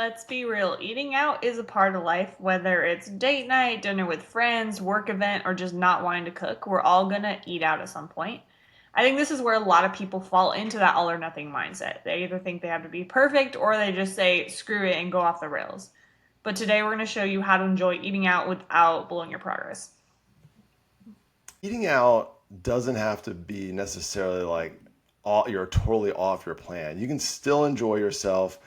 let's be real. Eating out is a part of life, whether it's date night, dinner with friends, work event, or just not wanting to cook. We're all gonna eat out at some point. I think this is where a lot of people fall into that all or nothing mindset. They either think they have to be perfect or they just say screw it and go off the rails. But today we're going to show you how to enjoy eating out without blowing your progress. Eating out doesn't have to be necessarily like you're totally off your plan. You can still enjoy yourself,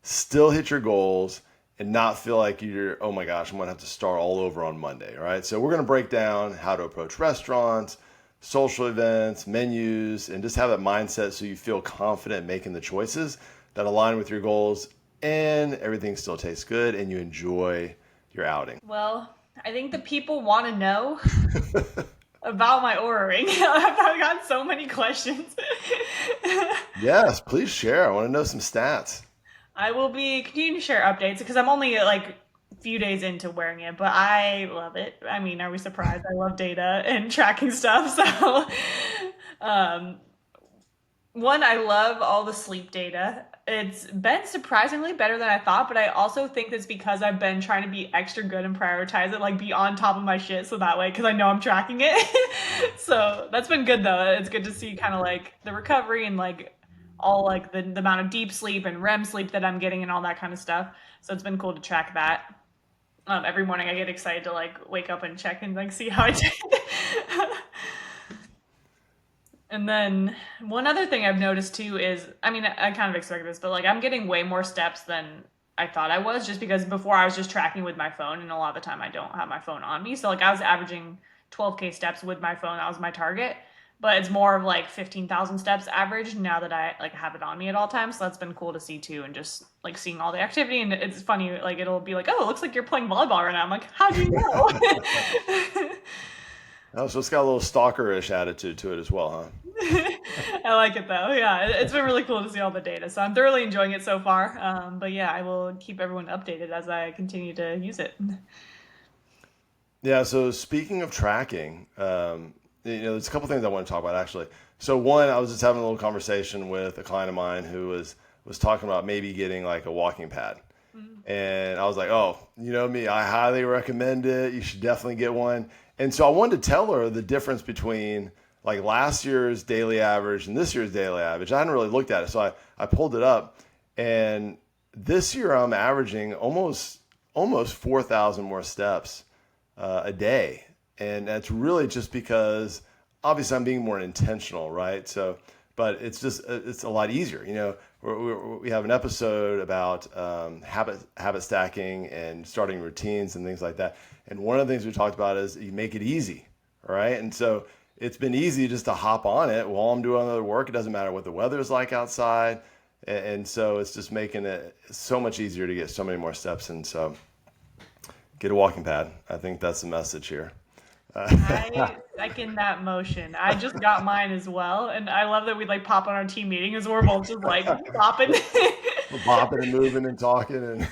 still hit your goals, and not feel like you're, oh my gosh, I'm gonna have to start all over on Monday, right? So we're gonna break down how to approach restaurants, social events, menus, and just have that mindset so you feel confident making the choices that align with your goals and everything still tastes good and you enjoy your outing. Well, I think the people want to know about my Aura ring. I've got so many questions. Yes, please share. I want to know some stats. I will be continuing to share updates because I'm only like a few days into wearing it, but I love it. I mean, are we surprised? I love data and tracking stuff. So, um, one, I love all the sleep data. It's been surprisingly better than I thought, but I also think that's because I've been trying to be extra good and prioritize it, like be on top of my shit, so that way, because I know I'm tracking it. So that's been good though. It's good to see kind of like the recovery and like all like the amount of deep sleep and REM sleep that I'm getting and all that kind of stuff. So it's been cool to track that. Every morning I get excited to like wake up and check and like see how I did. And then one other thing I've noticed too is, I mean, I kind of expected this, but like I'm getting way more steps than I thought I was just because before I was just tracking with my phone and a lot of the time I don't have my phone on me. So like I was averaging 12K steps with my phone. That was my target. But it's more of like 15,000 steps average now that I like have it on me at all times. So that's been cool to see too and just like seeing all the activity and it's funny like it'll be like, "Oh, it looks like you're playing volleyball right now." I'm like, "How do you know?" Oh, so it's got a little stalkerish attitude to it as well, huh? I like it though. Yeah, it's been really cool to see all the data. So I'm thoroughly enjoying it so far. But yeah, I will keep everyone updated as I continue to use it. Yeah, so speaking of tracking, there's a couple things I want to talk about actually. So one, I was just having a little conversation with a client of mine who was talking about maybe getting like a walking pad. And I was like, oh, you know me, I highly recommend it. You should definitely get one. And so I wanted to tell her the difference between like last year's daily average and this year's daily average. I hadn't really looked at it. So I pulled it up. And this year I'm averaging almost 4,000 more steps a day. And that's really just because obviously I'm being more intentional, right? So, but it's a lot easier. We have an episode about habit stacking and starting routines and things like that. And one of the things we talked about is you make it easy, right? And so it's been easy just to hop on it while I'm doing other work. It doesn't matter what the weather's like outside. And so it's just making it so much easier to get so many more steps in. So get a walking pad. I think that's the message here. I second that motion. I just got mine as well, and I love that we like pop on our team meeting as we're both just like bopping. We're bopping and moving and talking and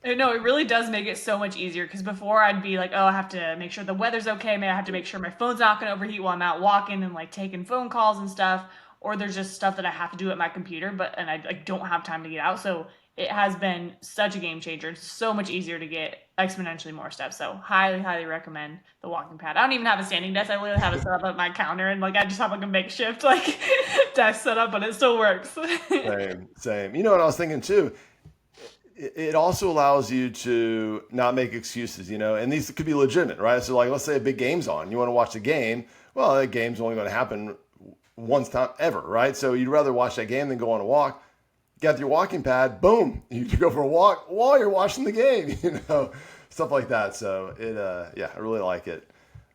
No, it really does make it so much easier because before I'd be like, oh, I have to make sure the weather's okay. Maybe I have to make sure my phone's not going to overheat while I'm out walking and like taking phone calls and stuff. Or there's just stuff that I have to do at my computer, but and I like don't have time to get out. So it has been such a game changer. It's so much easier to get exponentially more steps. So highly, highly recommend the walking pad. I don't even have a standing desk. I literally have it set up at my counter and like I just have like a makeshift like desk set up, but it still works. same, same. You know what I was thinking too? It also allows you to not make excuses, and these could be legitimate, right? So like, let's say a big game's on, you want to watch the game. Well, that game's only going to happen once time ever, right? So you'd rather watch that game than go on a walk. Got your walking pad, boom, you can go for a walk while you're watching the game, stuff like that. So yeah, I really like it.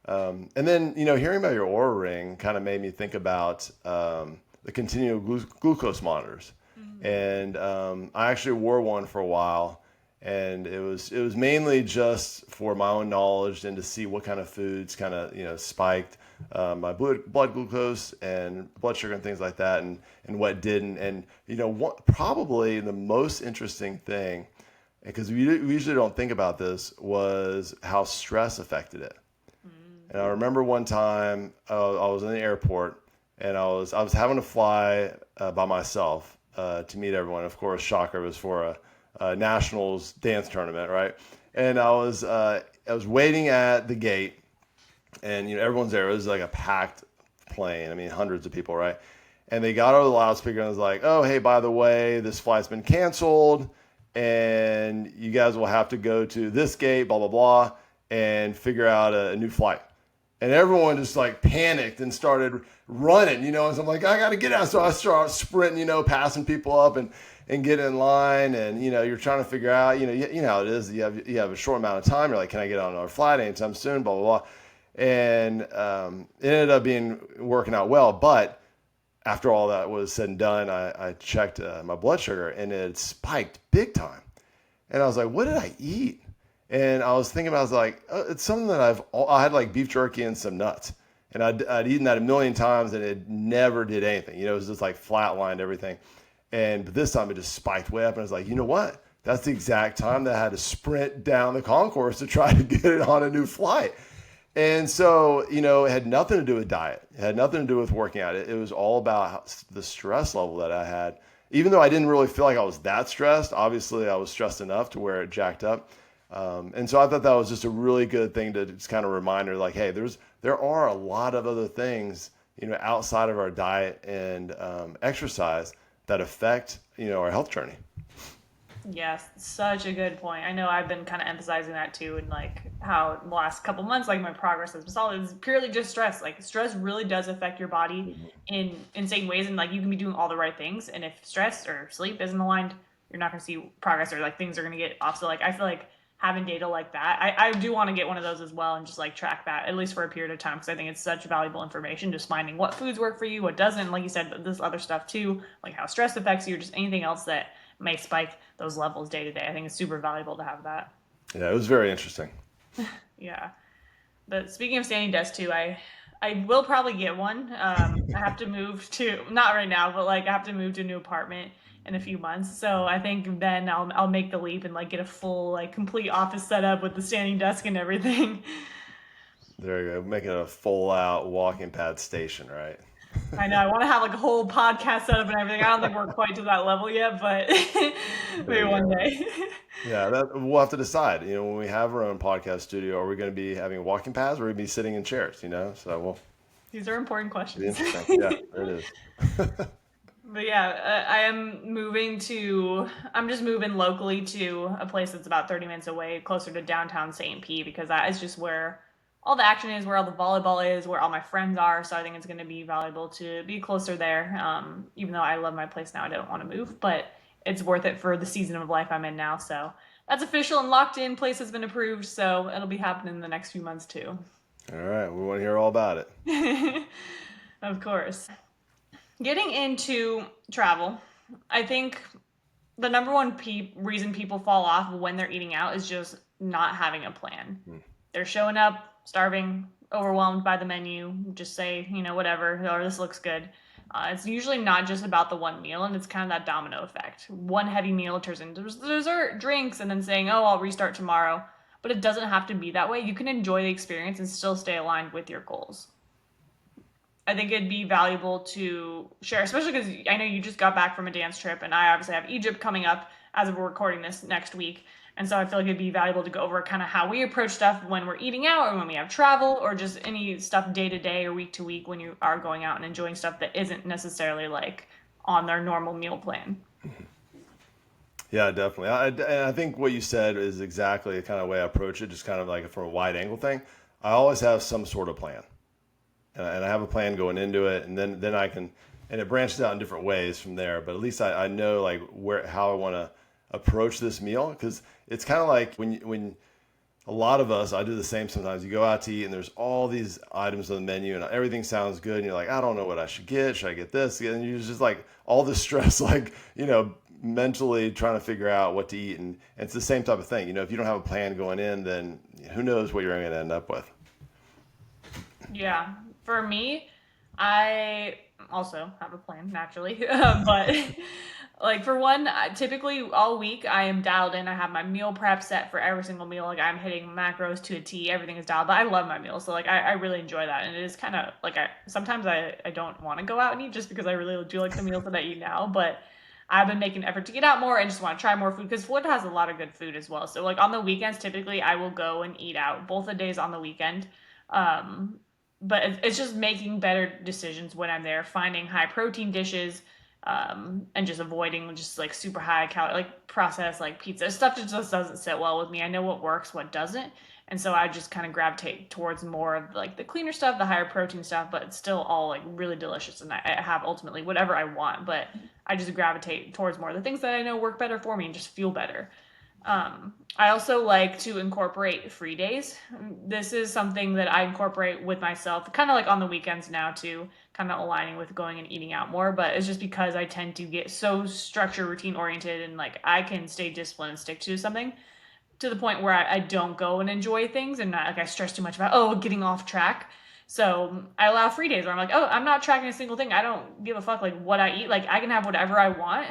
And then, hearing about your Aura ring kind of made me think about the continual glucose monitors. And I actually wore one for a while, and it was mainly just for my own knowledge and to see what kind of foods kind of spiked my blood glucose and blood sugar and things like that, and what didn't. And probably the most interesting thing, because we usually don't think about this, was how stress affected it. And I remember one time I was in the airport and I was having to fly by myself to meet everyone. Of course, shocker, it was for nationals dance tournament, right? And I was waiting at the gate, and everyone's there. It was like a packed plane. I mean, hundreds of people, right? And they got over the loudspeaker and was like, "Oh, hey, by the way, this flight's been canceled, and you guys will have to go to this gate, blah blah blah, and figure out a new flight." And everyone just like panicked and started running, And so I'm like, I got to get out. So I start sprinting, passing people up and get in line. And you're trying to figure out, you know how it is. You have a short amount of time. You're like, can I get on another flight anytime soon? Blah blah blah. And it ended up working out well. But after all that was said and done, I checked my blood sugar, and it had spiked big time. And I was like, what did I eat? And I was thinking about, I was like, it's something that I had like beef jerky and some nuts. And I'd eaten that a million times, and it never did anything. It was just like flatlined everything. But this time it just spiked way up. And I was like, you know what? That's the exact time that I had to sprint down the concourse to try to get it on a new flight. And so, it had nothing to do with diet. It had nothing to do with working out. It was all about the stress level that I had. Even though I didn't really feel like I was that stressed, obviously I was stressed enough to where it jacked up. And so I thought that was just a really good thing to just kind of reminder, like, hey, there are a lot of other things, outside of our diet and exercise that affect, our health journey. Yes, such a good point. I know I've been kind of emphasizing that too, and like how the last couple months, like my progress has been solid. It's purely just stress. Like stress really does affect your body in insane ways, and like you can be doing all the right things, and if stress or sleep isn't aligned, you're not going to see progress, or like things are going to get off. So like I feel like having data like that, I do want to get one of those as well, and just like track that at least for a period of time, because I think it's such valuable information. Just finding what foods work for you, what doesn't. Like you said, this other stuff too, like how stress affects you, or just anything else that may spike those levels day to day. I think it's super valuable to have that. Yeah, it was very interesting. Yeah. But speaking of standing desk too, I will probably get one. I have to move to, not right now, but like I have to move to a new apartment in a few months. So I think then I'll make the leap and like get a full like complete office setup with the standing desk and everything. There you go. Making a full out walking pad station, right? I know I want to have like a whole podcast setup and everything. I don't think we're quite to that level yet, but There maybe you one go. day. Yeah, that we'll have to decide. When we have our own podcast studio, are we going to be having walking paths, or are we going to be sitting in chairs? So we'll These are important be questions. interesting. Yeah, there it is. But yeah, I am moving to, I'm just moving locally to a place that's about 30 minutes away, closer to downtown St. Pete, because that is just where all the action is, where all the volleyball is, where all my friends are. So I think it's going to be valuable to be closer there. Even though I love my place now, I don't want to move, but it's worth it for the season of life I'm in now. So that's official and locked in. Place has been approved. So it'll be happening in the next few months too. All right, we want to hear all about Of course. Getting into travel, I think the number one reason people fall off when they're eating out is just not having a plan. it. They're showing up, starving, overwhelmed by the menu, just say, whatever, or this looks good. It's usually not just about the one meal, and it's kind of that domino effect. One heavy meal turns into dessert, drinks, and then saying, oh, I'll restart tomorrow. But it doesn't have to be that way. You can enjoy the experience and still stay aligned with your goals. I think it'd be valuable to share, especially because I know you just got back from a dance trip, and I obviously have Egypt coming up as of recording this next week. And so I feel like it'd be valuable to go over kind of how we approach stuff when we're eating out or when we have travel or just any stuff day to day or week to week when you are going out and enjoying stuff that isn't necessarily like on their normal meal plan. Yeah, definitely. And I think what you said is exactly the kind of way I approach it, just kind of like from a wide angle thing. I always have some sort of plan, and I have a plan going into it, and then I can, and it branches out in different ways from there. But at least I know like how I want to approach this meal, because it's kind of like when a lot of us, I do the same sometimes. You go out to eat and there's all these items on the menu and everything sounds good, and you're like, I don't know what I should get. Should I get this? And you're just like all this stress, like mentally trying to figure out what to eat, and it's the same type of thing. If you don't have a plan going in, then who knows what you're going to end up with. Yeah, for me, I also have a plan naturally, but like for one, typically all week I am dialed in. I have my meal prep set for every single meal. Like I'm hitting macros to a T. Everything is dialed. But I love my meals, so like I really enjoy that. And it is kind of like sometimes I don't want to go out and eat just because I really do like the meals that I eat now. But I've been making an effort to get out more and just want to try more food because Florida has a lot of good food as well. So like on the weekends, typically I will go and eat out both the days on the weekend. Um, but it's just making better decisions when I'm there, finding high protein dishes, and just avoiding just like super high calorie, like processed like pizza stuff that just doesn't sit well with me. I know what works, what doesn't, and so I just kind of gravitate towards more of like the cleaner stuff, the higher protein stuff, but it's still all like really delicious, and I have ultimately whatever I want, but I just gravitate towards more of the things that I know work better for me and just feel better. I also like to incorporate free days. This is something that I incorporate with myself, kind of like on the weekends now too, kind of aligning with going and eating out more. But it's just because I tend to get so structure, routine oriented, and like I can stay disciplined and stick to something to the point where I don't go and enjoy things and not like I stress too much about getting off track. So I allow free days where I'm like, oh, I'm not tracking a single thing. I don't give a fuck like what I eat. Like I can have whatever I want.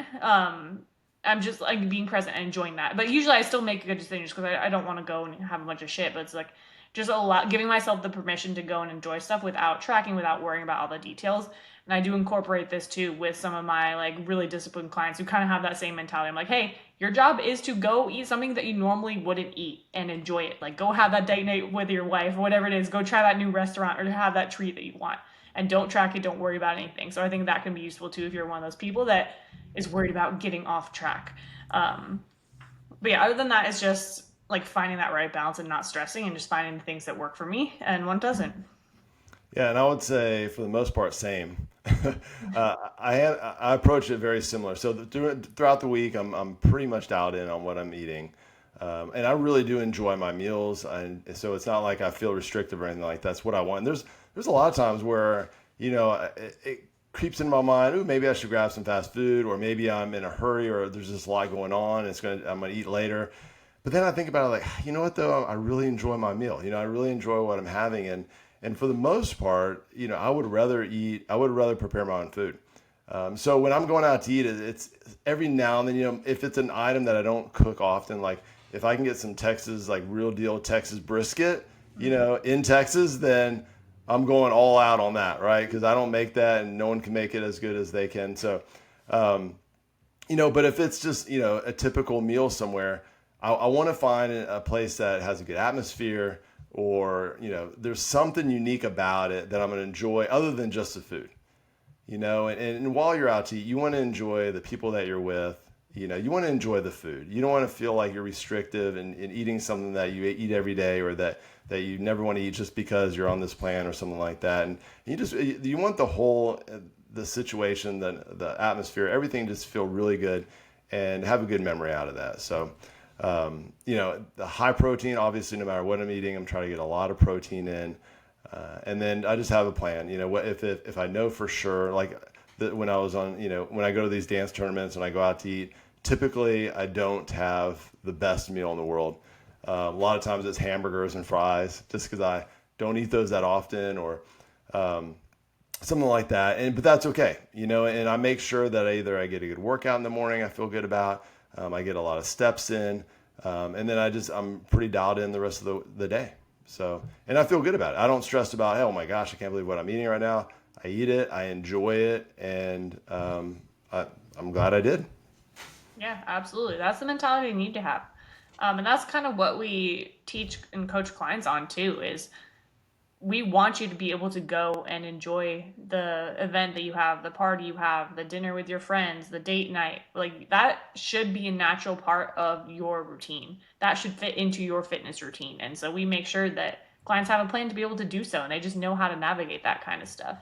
I'm just like being present and enjoying that. But usually I still make good decisions because I don't want to go and have a bunch of shit. But it's like just a lot giving myself the permission to go and enjoy stuff without tracking, without worrying about all the details. And I do incorporate this too with some of my like really disciplined clients who kind of have that same mentality. I'm like, hey, your job is to go eat something that you normally wouldn't eat and enjoy it. Like go have that date night with your wife, whatever it is. Go try that new restaurant or have that treat that you want. And don't track it, don't worry about anything. So I think that can be useful too if you're one of those people that is worried about getting off track. Um, but yeah, other than that, it's just like finding that right balance and not stressing and just finding the things that work for me and one doesn't. Yeah, and I would say for the most part, same. I approach it very similar. So throughout the week, I'm pretty much dialed in on what I'm eating, and I really do enjoy my meals. And so it's not like I feel restrictive or anything like that. That's what I want. And there's a lot of times where it creeps into my mind. Ooh, maybe I should grab some fast food, or maybe I'm in a hurry, or there's just a lot going on. I'm gonna eat later. But then I think about it like, you know what though? I really enjoy my meal. I really enjoy what I'm having, and for the most part, I would rather prepare my own food. So when I'm going out to eat, it's every now and then, if it's an item that I don't cook often, like if I can get some Texas, like real deal Texas brisket, in Texas, then I'm going all out on that, right? Because I don't make that and no one can make it as good as they can. So, um, but if it's just, a typical meal somewhere, I want to find a place that has a good atmosphere, or there's something unique about it that I'm going to enjoy other than just the food. And while you're out to eat, you want to enjoy the people that you're with. You want to enjoy the food. You don't want to feel like you're restrictive in eating something that you eat every day, or that you never want to eat just because you're on this plan or something like that. And you want the situation, the atmosphere, everything just feel really good and have a good memory out of that. So the high protein, obviously, no matter what I'm eating, I'm trying to get a lot of protein in. And then I just have a plan. What if I know for sure, like when I was on, when I go to these dance tournaments and I go out to eat, typically I don't have the best meal in the world. A lot of times it's hamburgers and fries, just because I don't eat those that often, or something like that. But that's okay, And I make sure that either I get a good workout in the morning, I feel good about. I get a lot of steps in, and then I'm pretty dialed in the rest of the day. So, and I feel good about it. I don't stress about, hey, oh my gosh, I can't believe what I'm eating right now. I eat it, I enjoy it, and I'm glad I did. Yeah, absolutely. That's the mentality you need to have. And that's kind of what we teach and coach clients on too, is we want you to be able to go and enjoy the event that you have, the party you have, the dinner with your friends, the date night. Like that should be a natural part of your routine. That should fit into your fitness routine. And so we make sure that clients have a plan to be able to do so and they just know how to navigate that kind of stuff.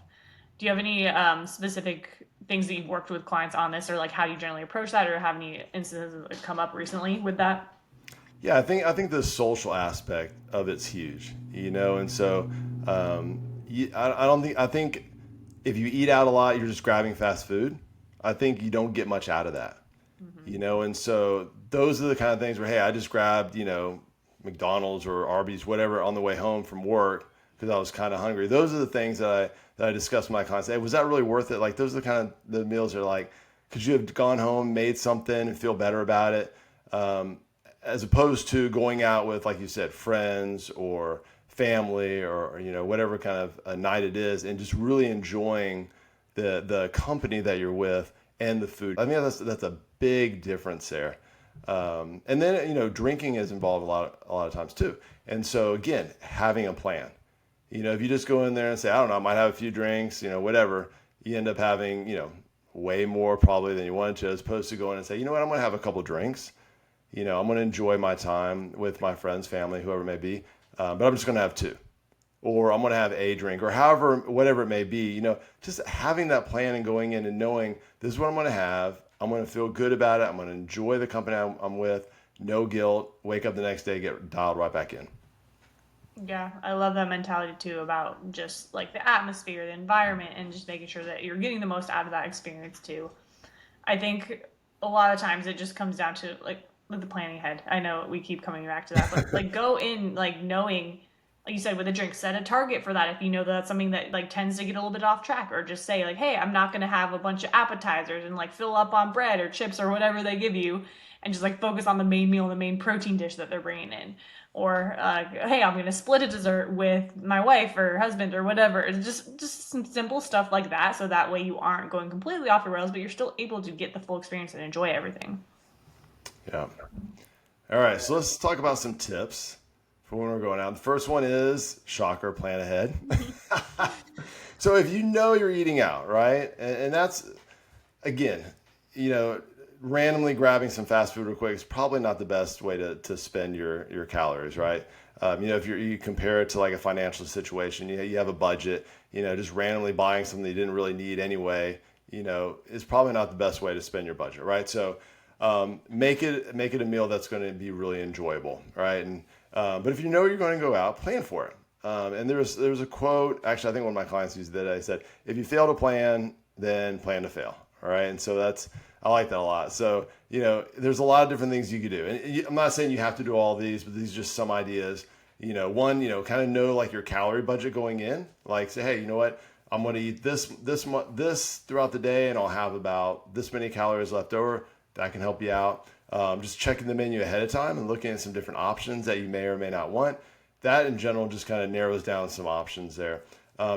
Do you have any specific things that you've worked with clients on this, or like how you generally approach that, or have any instances that come up recently with that? Yeah, I think the social aspect of it's huge, and so I think if you eat out a lot, you're just grabbing fast food. I think you don't get much out of that, Mm-hmm. and so those are the kind of things where, hey, I just grabbed McDonald's or Arby's, whatever, on the way home from work because I was kind of hungry. Those are the things that I discuss with my clients. Hey, was that really worth it? Like those are the kind of the meals that are like, could you have gone home, made something, and feel better about it? As opposed to going out with, like you said, friends or family, or whatever kind of a night it is, and just really enjoying the company that you're with, and the food. I think that's a big difference there. And then drinking is involved a lot of times too. And so again, having a plan. If you just go in there and say, I don't know, I might have a few drinks, whatever, you end up having way more probably than you wanted to, as opposed to going and say, you know what, I'm going to have a couple drinks. I'm going to enjoy my time with my friends, family, whoever it may be, but I'm just going to have two, or I'm going to have a drink, or however, whatever it may be. Just having that plan and going in and knowing this is what I'm going to have. I'm going to feel good about it. I'm going to enjoy the company I'm with. No guilt. Wake up the next day, get dialed right back in. Yeah, I love that mentality too about just like the atmosphere, the environment, and just making sure that you're getting the most out of that experience too. I think a lot of times it just comes down to like with the planning ahead. I know we keep coming back to that, but like go in like knowing, like you said, with a drink, set a target for that if you know that that's something that like tends to get a little bit off track, or just say like, hey, I'm not gonna have a bunch of appetizers and like fill up on bread or chips or whatever they give you, and just like focus on the main meal, the main protein dish that they're bringing in. Or hey, I'm gonna split a dessert with my wife or husband or whatever. It's just some simple stuff like that, so that way you aren't going completely off the rails, but you're still able to get the full experience and enjoy everything. Yeah. All right. So let's talk about some tips for when we're going out. The first one is shocker, plan ahead. So if you know you're eating out, right? And that's, again, you know, randomly grabbing some fast food real quick is probably not the best way to spend your calories, right? If you compare it to like a financial situation, you have a budget, just randomly buying something you didn't really need anyway, is probably not the best way to spend your budget, right? So make it a meal that's going to be really enjoyable, right? And but if you know you're going to go out, plan for it. And there's a quote, actually, I think one of my clients used that. I said, if you fail to plan, then plan to fail. All right. And so I like that a lot. So, there's a lot of different things you could do. And I'm not saying you have to do all these, but these are just some ideas. One, kind of know like your calorie budget going in. Like say, hey, you know what? I'm going to eat this throughout the day, and I'll have about this many calories left over. That can help you out. Just checking the menu ahead of time and looking at some different options that you may or may not want. That in general just kind of narrows down some options there.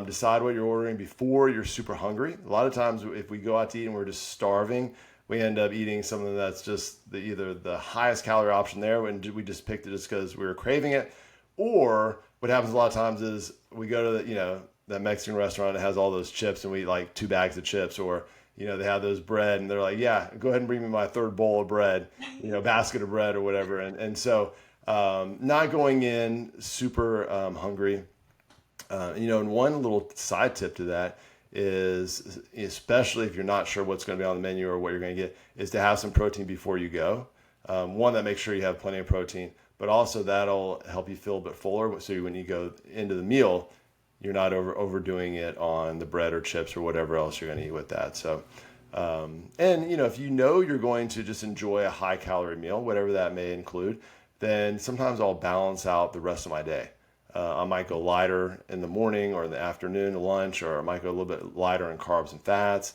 Decide what you're ordering before you're super hungry. A lot of times if we go out to eat and we're just starving, we end up eating something that's just either the highest calorie option there and we just picked it just because we were craving it. Or what happens a lot of times is we go to that Mexican restaurant that has all those chips and we eat like 2 bags of chips, or they have those bread and they're like, yeah, go ahead and bring me my third bowl of bread, basket of bread or whatever. And so not going in super hungry. And one little side tip to that is, especially if you're not sure what's going to be on the menu or what you're going to get, is to have some protein before you go. One, that makes sure you have plenty of protein, but also that'll help you feel a bit fuller. So when you go into the meal, you're not overdoing it on the bread or chips or whatever else you're going to eat with that. So, if you're going to just enjoy a high calorie meal, whatever that may include, then sometimes I'll balance out the rest of my day. I might go lighter in the morning or in the afternoon, lunch, or I might go a little bit lighter in carbs and fats.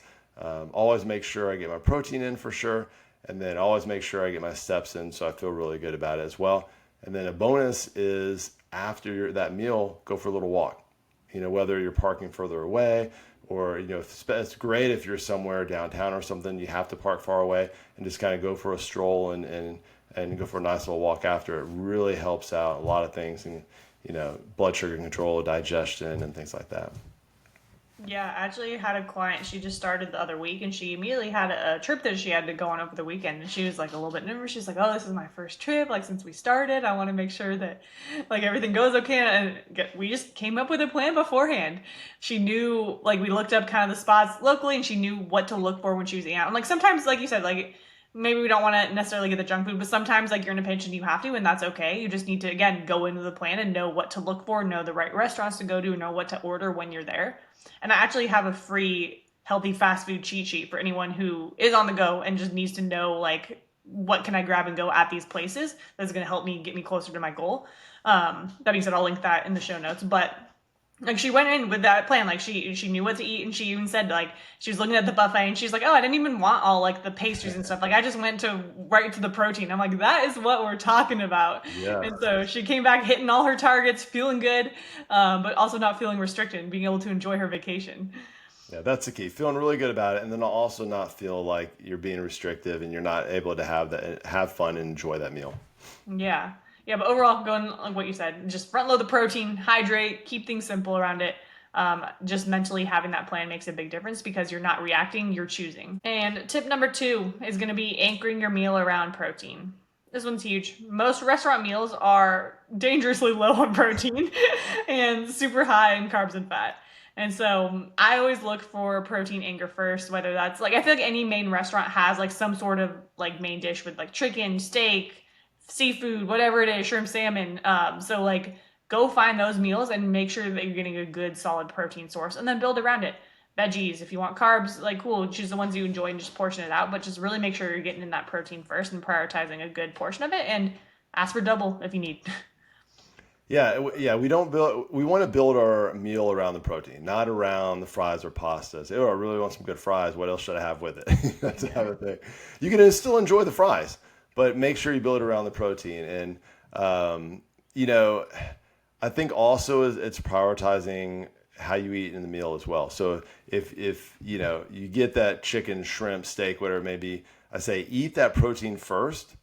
Always make sure I get my protein in for sure. And then always make sure I get my steps in so I feel really good about it as well. And then a bonus is after that meal, go for a little walk. Whether you're parking further away or, it's great if you're somewhere downtown or something, you have to park far away and just kind of go for a stroll and go for a nice little walk after. It really helps out a lot of things, and, blood sugar control, digestion, and things like that. Yeah, I actually had a client, she just started the other week and she immediately had a trip that she had to go on over the weekend, and she was like a little bit nervous. She's like, oh, this is my first trip, like since we started. I want to make sure that like everything goes okay. And we just came up with a plan beforehand. She knew, like we looked up kind of the spots locally and she knew what to look for when she was eating out. And like sometimes, like you said, like maybe we don't want to necessarily get the junk food, but sometimes like you're in a pinch and you have to, and that's okay. You just need to, again, go into the plan and know what to look for, know the right restaurants to go to, know what to order when you're there. And I actually have a free healthy fast food cheat sheet for anyone who is on the go and just needs to know like what can I grab and go at these places that's going to help me get me closer to my goal. That being said, I'll link that in the show notes. But like she went in with that plan, like she knew what to eat, and she even said like she was looking at the buffet and she's like, oh, I didn't even want all like the pastries and stuff. Like I just went to right to the protein. I'm like, that is what we're talking about. Yeah. And so she came back hitting all her targets, feeling good, but also not feeling restricted and being able to enjoy her vacation. Yeah, that's the key. Feeling really good about it, and then also not feel like you're being restrictive and you're not able to have fun and enjoy that meal. Yeah. Yeah, but overall, going like what you said, just front load the protein, hydrate, keep things simple around it. Just mentally having that plan makes a big difference because you're not reacting, you're choosing. And tip number two is going to be anchoring your meal around protein. This one's huge. Most restaurant meals are dangerously low on protein and super high in carbs and fat. And so I always look for protein anchor first, whether that's like I feel like any main restaurant has like some sort of like main dish with like chicken, steak, seafood, whatever it is, shrimp, salmon. So like go find those meals and make sure that you're getting a good solid protein source and then build around it. Veggies, if you want carbs, like cool, choose the ones you enjoy and just portion it out, but just really make sure you're getting in that protein first and prioritizing a good portion of it and ask for double if you need. Yeah, yeah, we don't build. We want to build our meal around the protein, not around the fries or pastas. Oh, I really want some good fries. What else should I have with it? That's another thing. You can still enjoy the fries, but make sure you build it around the protein. And you know, I think also it's prioritizing how you eat in the meal as well. So if you get that chicken, shrimp, steak, whatever it may be, I say eat that protein first.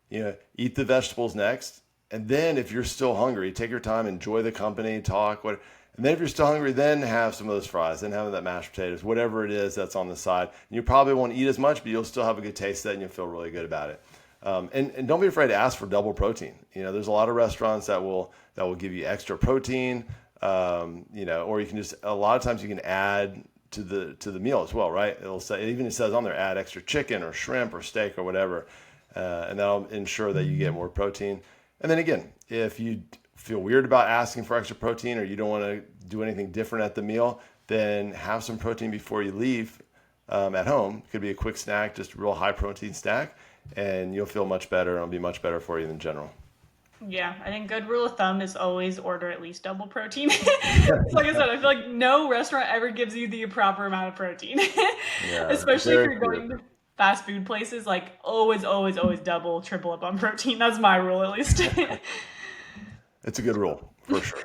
Eat the vegetables next, and then if you're still hungry, take your time, enjoy the company, talk, what. And then if you're still hungry, then have some of those fries, then have that mashed potatoes, whatever it is that's on the side. And you probably won't eat as much, but you'll still have a good taste of that, and you'll feel really good about it. And don't be afraid to ask for double protein. There's a lot of restaurants that will give you extra protein. Or you can just a lot of times you can add to the meal as well, right? It says on there add extra chicken or shrimp or steak or whatever, and that'll ensure that you get more protein. And then again, if you feel weird about asking for extra protein or you don't want to do anything different at the meal, then have some protein before you leave at home. It could be a quick snack, just a real high protein snack, and you'll feel much better. It'll be much better for you in general. Yeah, I think good rule of thumb is always order at least double protein. Like I said, I feel like no restaurant ever gives you the proper amount of protein, Yeah, especially if very you're few. going to fast food places. Like always, always, always double, triple up on protein. That's my rule at least. It's a good rule for sure.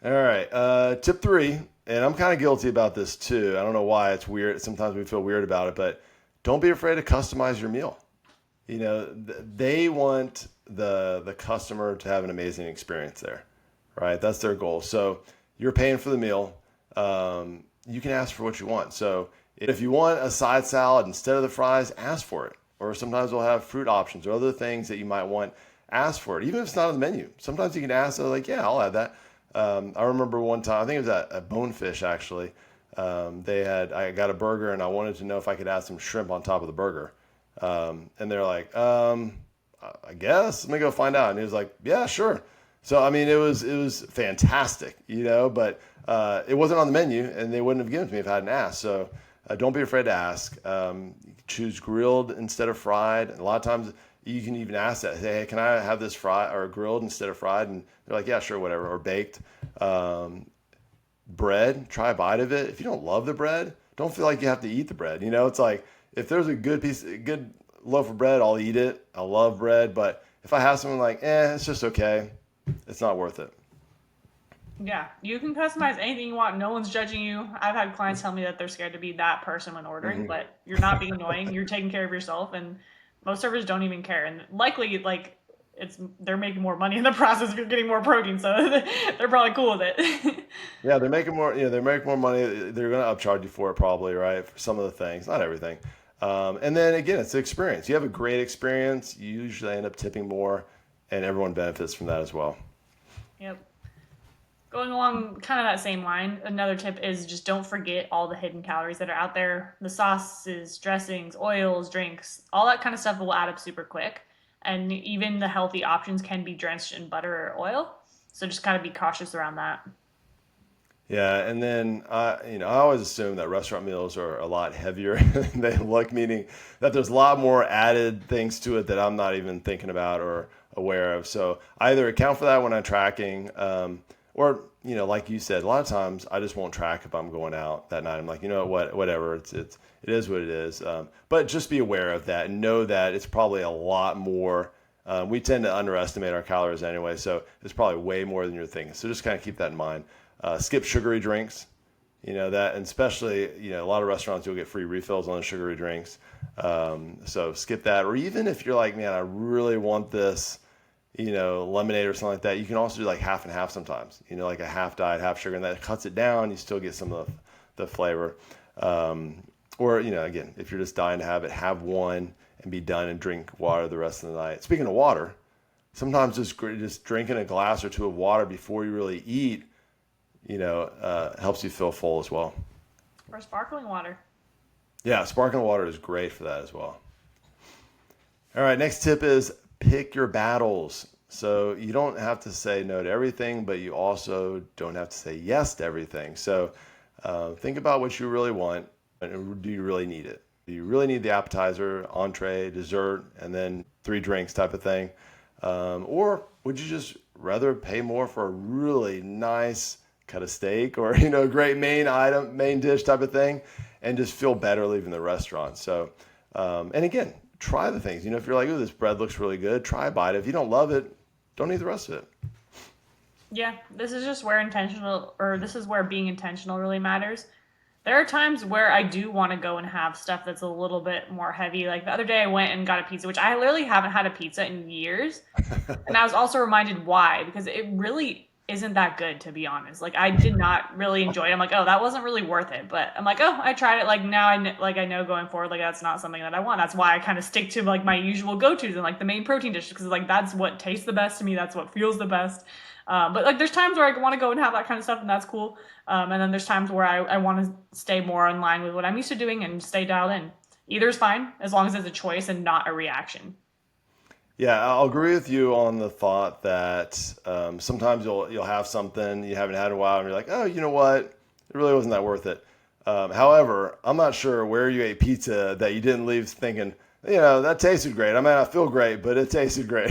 All right, tip three, and I'm kind of guilty about this too. I don't know why it's weird. Sometimes we feel weird about it, but don't be afraid to customize your meal. They want the customer to have an amazing experience there, right? That's their goal. So you're paying for the meal. You can ask for what you want. So if you want a side salad instead of the fries, ask for it. Or sometimes we'll have fruit options or other things that you might want. Ask for it, even if it's not on the menu. Sometimes you can ask. They're like, yeah, I'll add that. I remember one time, I think it was at Bonefish actually. I got a burger and I wanted to know if I could add some shrimp on top of the burger. And they're like, I guess let me go find out. And he was like, yeah, sure. So, I mean, it was fantastic, but, it wasn't on the menu and they wouldn't have given it to me if I hadn't asked. So, don't be afraid to ask. Choose grilled instead of fried. And a lot of times you can even ask that, hey, can I have this fried or grilled instead of fried? And they're like, yeah, sure, whatever. Or baked. Bread, try a bite of it. If you don't love the bread, don't feel like you have to eat the bread. It's like, if there's a good loaf of bread, I'll eat it. I love bread, but if I have something like, it's just okay, it's not worth it. Yeah, you can customize anything you want. No one's judging you. I've had clients tell me that they're scared to be that person when ordering, Hmm. but you're not being annoying. You're taking care of yourself, and most servers don't even care. And likely, like they're making more money in the process if you're getting more protein, so they're probably cool with it. Yeah, they're making more. They make more money. They're going to upcharge you for it probably, right? For some of the things, not everything. And then again, it's the experience. You have a great experience. You usually end up tipping more, and everyone benefits from that as well. Yep. Going along kind of that same line, another tip is just don't forget all the hidden calories that are out there. The sauces, dressings, oils, drinks, all that kind of stuff will add up super quick. And even the healthy options can be drenched in butter or oil. So just kind of be cautious around that. Yeah, and then I always assume that restaurant meals are a lot heavier than they look, meaning that there's a lot more added things to it that I'm not even thinking about or aware of. So I either account for that when I'm tracking, or like you said, a lot of times I just won't track if I'm going out that night. I'm like, whatever, it is what it is. But just be aware of that and know that it's probably a lot more. We tend to underestimate our calories anyway, so it's probably way more than you're thinking. So just kind of keep that in mind. Skip sugary drinks. That, and especially, a lot of restaurants you'll get free refills on the sugary drinks. So skip that. Or even if you're like, man, I really want this, lemonade or something like that, you can also do like half and half sometimes, like a half diet, half sugar, and that cuts it down. You still get some of the flavor. Or, again, if you're just dying to have it, have one and be done and drink water the rest of the night. Speaking of water, sometimes just drinking a glass or two of water before you really eat, helps you feel full as well. Or sparkling water. Yeah, sparkling water is great for that as well. All right, next tip is pick your battles. So you don't have to say no to everything, but you also don't have to say yes to everything. So think about what you really want, and do you really need it? Do you really need the appetizer, entree, dessert, and then 3 drinks type of thing? Or would you just rather pay more for a really nice cut of steak or, a great main dish type of thing, and just feel better leaving the restaurant? So, and again, try the things. If you're like, oh, this bread looks really good, try a bite. If you don't love it, don't eat the rest of it. Yeah, this is where being intentional really matters. There are times where I do want to go and have stuff that's a little bit more heavy. Like the other day, I went and got a pizza, which I literally haven't had a pizza in years. And I was also reminded why, because it really isn't that good, to be honest. Like I did not really enjoy it. I'm like, oh, that wasn't really worth it. But I'm like, oh, I tried it. Like now I know going forward, like that's not something that I want. That's why I kind of stick to like my usual go-tos and like the main protein dishes, because like that's what tastes the best to me. That's what feels the best. But like there's times where I want to go and have that kind of stuff, and that's cool. And then there's times where I want to stay more in line with what I'm used to doing and stay dialed in. Either is fine as long as it's a choice and not a reaction. Yeah, I'll agree with you on the thought that sometimes you'll have something you haven't had in a while, and you're like, oh, you know what? It really wasn't that worth it. However, I'm not sure where you ate pizza that you didn't leave thinking, that tasted great. I may not feel great, but it tasted great.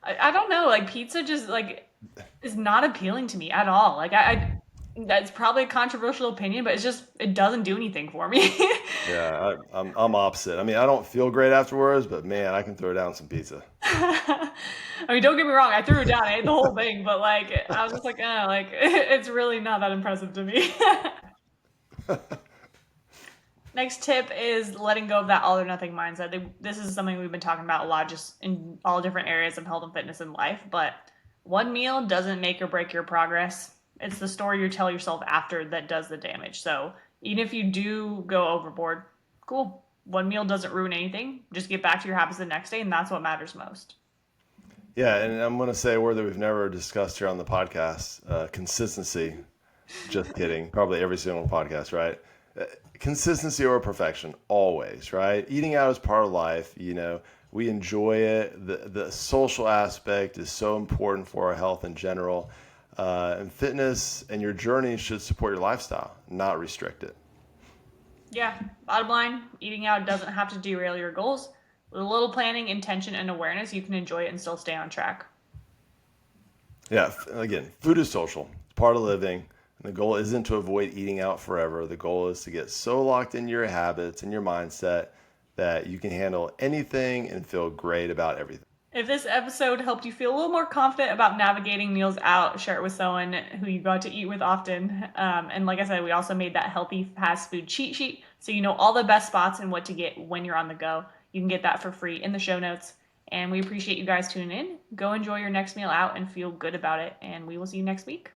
I don't know. Like pizza just like is not appealing to me at all. I that's probably a controversial opinion, but it doesn't do anything for me. Yeah, I'm opposite. I mean, I don't feel great afterwards, but man, I can throw down some pizza. I mean, don't get me wrong. I threw it down. I ate the whole thing, but like I was just like, like it's really not that impressive to me. Next tip is letting go of that all or nothing mindset. This is something we've been talking about a lot, just in all different areas of health and fitness and life. But one meal doesn't make or break your progress. It's the story you tell yourself after that does the damage. So even if you do go overboard, cool. One meal doesn't ruin anything. Just get back to your habits the next day, and that's what matters most. Yeah, and I'm going to say a word that we've never discussed here on the podcast: consistency. Just kidding. Probably every single podcast, right? Uh, Consistency or perfection, always, right? Eating out is part of life. We enjoy it. The social aspect is so important for our health in general. And fitness and your journey should support your lifestyle, not restrict it. Yeah, bottom line, eating out doesn't have to derail your goals. With a little planning, intention, and awareness, you can enjoy it and still stay on track. Yeah, again, food is social. It's part of living. And the goal isn't to avoid eating out forever. The goal is to get so locked in your habits and your mindset that you can handle anything and feel great about everything. If this episode helped you feel a little more confident about navigating meals out, share it with someone who you got to eat with often. And like I said, we also made that healthy fast food cheat sheet so you know all the best spots and what to get when you're on the go. You can get that for free in the show notes. And we appreciate you guys tuning in. Go enjoy your next meal out and feel good about it. And we will see you next week.